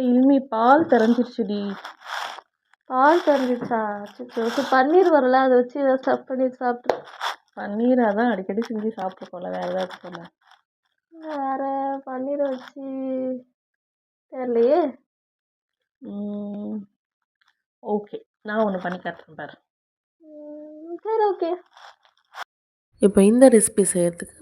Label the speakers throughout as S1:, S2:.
S1: இனிமே பால் திறந்துருச்சுடி.
S2: பால் திறந்துச்சா? அச்சோ. பன்னீர் வரல, அதை வச்சு ஏதாவது ஸ்டஃப் பண்ணி சாப்பிட்டு.
S1: பன்னீர் அதான் அடிக்கடி செஞ்சு சாப்பிட்டு போல, வேற ஏதாவது போல.
S2: வேற பன்னீரை வச்சு தெரியலையே.
S1: ஓகே, நான் ஒன்று பண்ணி காட்டுறேன் பாரு.
S2: சரி, ஓகே.
S3: இப்போ இந்த ரெசிபி செய்கிறதுக்கு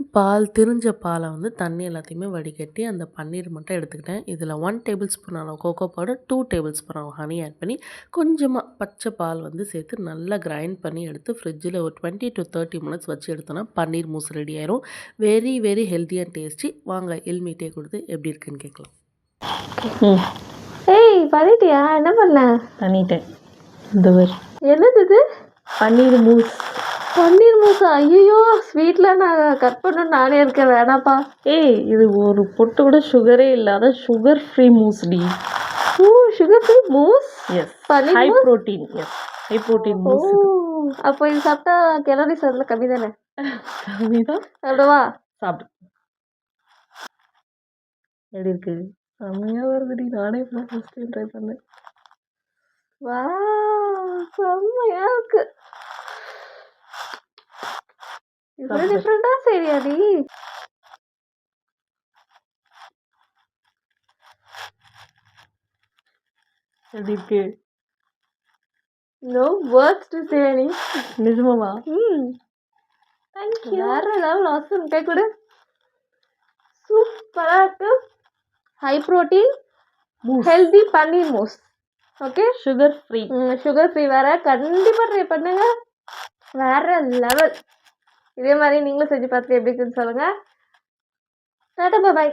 S3: திரிஞ்ச பாலை வந்து தண்ணி எல்லாத்தையுமே வடிகட்டி அந்த பன்னீர் மட்டும் எடுத்துக்கிட்டேன். இதில் 1 டேபிள் ஸ்பூன் அளவு கோகோ பவுடர், 2 டேபிள் ஸ்பூன் அளவு ஹனி ஆட் பண்ணி கொஞ்சமாக பச்சை பால் வந்து சேர்த்து நல்லா கிரைண்ட் பண்ணி எடுத்து ஃப்ரிட்ஜில் ஒரு 20 to 30 மினிட்ஸ் வச்சு எடுத்தோன்னா பன்னீர் மூஸ் ரெடி ஆயிரும். Very very healthy and tasty. வாங்க எல்மீட்டே கொடுத்து எப்படி இருக்குன்னு கேட்கலாம்.
S2: ஏய், பண்ணிட்டியா? என்ன பண்ண?
S1: பண்ணிட்டேன். இந்த
S2: என்னது இது?
S1: பன்னீர் மூஸ்.
S2: பன்னீர் மூசா? ஐயோ, ஸ்வீட்டில் நான் கட் பண்ணணும்னு நானே இருக்கேன், வேணாப்பா.
S1: ஏய், இது ஒரு பொட்டு கூட சுகரே இல்லாத சுகர் ஃப்ரீ மூஸ்டி.
S2: Sugar free mousse?
S1: Yes, high protein. Yes, high protein mousse.
S2: அப்போ இது சாப்பிட்டா கேலரிஸ் அதில் கம்மி தானே?
S1: கம்மிதான்.
S2: சாப்பிடவா?
S1: சாப்பிடு. எப்படி இருக்கு? செம்மையாக வருதுடி. நானே ஃபர்ஸ்ட் டைம் ட்ரை பண்ணேன்.
S2: வா, செம்மையா இருக்கு. இவ்வளோ டிஃப்ரெண்டாக சரியாடி.
S1: எப்படி இருக்கு?
S2: நோ வேர்ட்ஸ் டு சே நீ.
S1: நிஜமாவா?
S2: தேங்க்யூ. வேற லெவல் ஆசம். கை கொடு. சூப்பராக இருக்கு. High protein healthy paneer mousse. Okay,
S1: sugar free.
S2: Sugar free வேற. கண்டிப்பாக ட்ரை பண்ணுங்க. வேற லெவல். இதே மாதிரி நீங்களும் செஞ்சு பார்த்துட்டு எப்படி இருக்குன்னு சொல்லுங்கள். டாடா, பாய்.